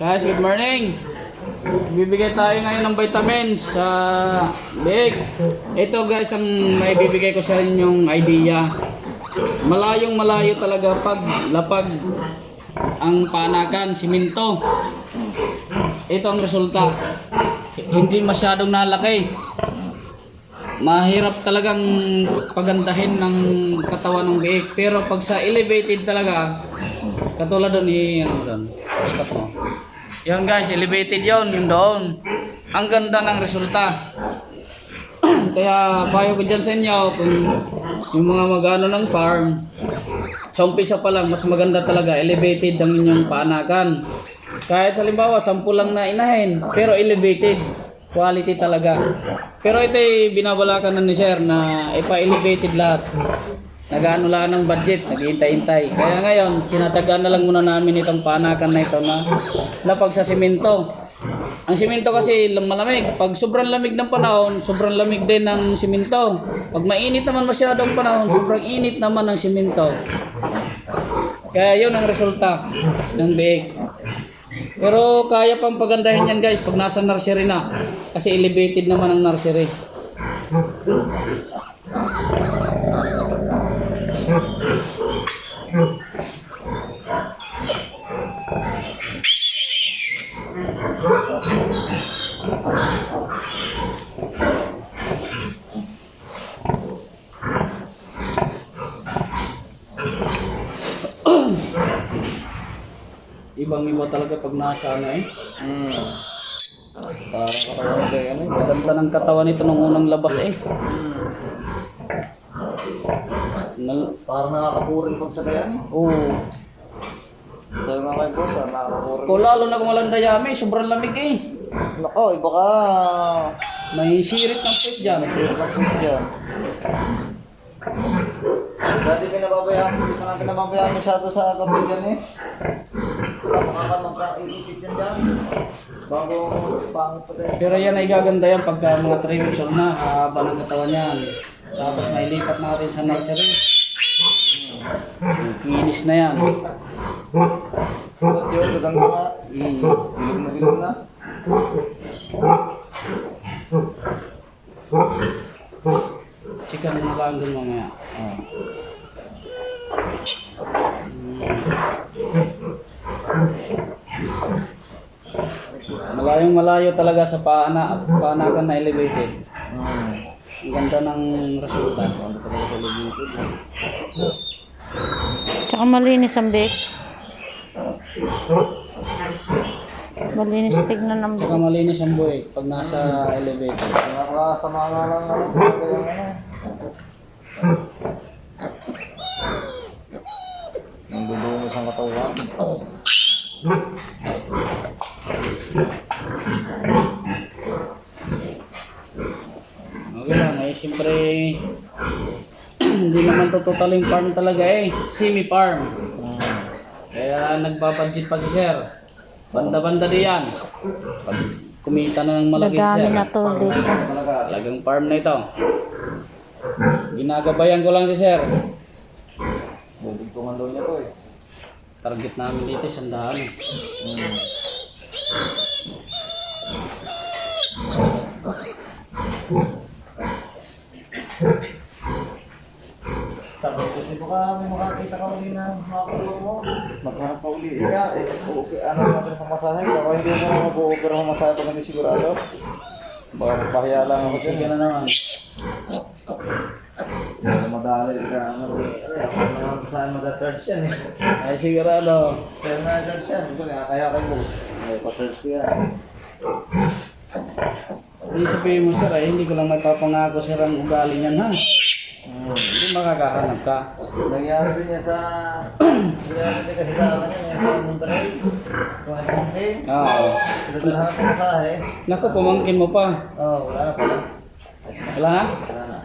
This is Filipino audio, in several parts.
Guys, good morning. Bibigay tayo ngayon ng vitamins sa big. Ito guys, ang may bibigay ko sa inyong idea. Malayong malayo talaga pag lapag ang panakan, siminto. Ito ang resulta. Hindi masyadong nalaki. Mahirap talagang pagandahin ng katawan ng biik. Pero pag sa elevated talaga, katulad doon stop mo. Yan guys, elevated yon yung doon. Ang ganda ng resulta. Kaya payo ko dyan sa inyo kung yung mga mag-ano ng farm, sa umpisa pa lang mas maganda talaga elevated ang inyong paanakan. Kahit halimbawa 10 lang na inahin, pero elevated quality talaga. Pero ito ay binabalakan na ni sir na ipa-elevated lahat. Nag-ano lang ng budget, naghihintay-hintay. Kaya ngayon, sinatsagaan na lang muna namin itong panakan na ito na lapag sa simento. Ang simento kasi malamig. Pag sobrang lamig ng panahon, sobrang lamig din ng simento. Pag mainit naman masyadong panahon, sobrang init naman ng simento. Kaya yun ang resulta ng biik. Pero kaya pang pagandahin yan guys pag nasa nursery na. Kasi elevated naman ang nursery. Ibang-iba talaga pag nasa ano eh. Parang katawan ko yan eh. Maganda ng katawan nito nung unang labas eh. Parang nakakapurin pag sa kaya eh. Oo. Sayo nga kayo boss, nakakapurin. Kung lalo na kung walang dayami, sobrang lamig eh. Nako, iba ka. May sirit ng puwit dyan. Sir, kasi dyan. Dati pinababayaan, hindi pa natin nababayaan masyado sa gabi dyan eh. Makakalang ka, iisip yan dyan. Bago pangit pa rin. Pero yan ay gaganda yan pagka mga 3 weeks old na, hahaba ng katawan yan. Tapos may lipat natin sa nursery. Kinis na yan. Ba't yun, gaganda nga. Bilog na bilog na. Chicken mo lang doon mamaya. Malayong malayo talaga sa paanakan na elevated. Ang ganda ng resulta. Ang ganda talaga sa elevated. Tsaka malinis ang bake. Malinis tignan ng Saka bake. malinis ang buhay pag nasa elevated. Nakakasama nga lang ano. Yung ano. Ang dudungis ang katawan. Okay lang eh, siyempre hindi naman to totaling farm talaga eh, semi-farm. Kaya nagbabudget pa si sir. Banda-banda diyan. Pag kumita na ng malaki si Dadami sir. na to dito. Talaga. Talagang farm na ito. Ginagabayan ko lang si sir. Bubugtungan daw niya to eh. Target namin dito 100. Sabi ko kasi baka may makakita ka uli na makakulong mo. Maghanap pa uli. Ika, okay, ano natin pamasahe? Baka hindi mo na mag-o-offer pamasahe pag hindi sigurado. Baka magpahiya lang ako Sige dyan. na naman. Madali ka. Ano naman saan mag-search yan eh. Ay sigurado. Kaya na-search yan. Ito kaya kayo mo. Ay, pa-search ko yan. Hindi sabihin mo sir, hindi ko lang magpapangako sir ang ugali niyan ha. Hindi makakahanap ka. Nangyari din yan sa... Nangyari din kasi sa akin yan. Sa Monterey. Kung ano pamangkin. Oo. Pinadalahan ako masahe. Naku, pamangkin mo pa. Oo, wala na pala. Wala ha? Wala na.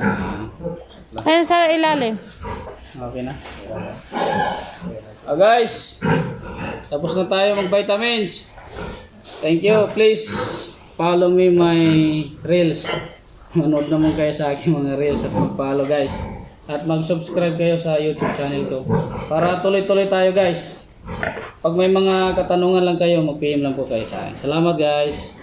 Ayun sa ilalim. Okay na. Guys, tapos na tayo mag-vitamins. Thank you. Please follow me my reels. Manood naman kayo sa aking mga reels at mag-follow guys. At mag-subscribe kayo sa YouTube channel ko. Para tuloy-tuloy tayo guys. Pag may mga katanungan lang kayo, mag-PM lang po kayo sa akin. Salamat guys.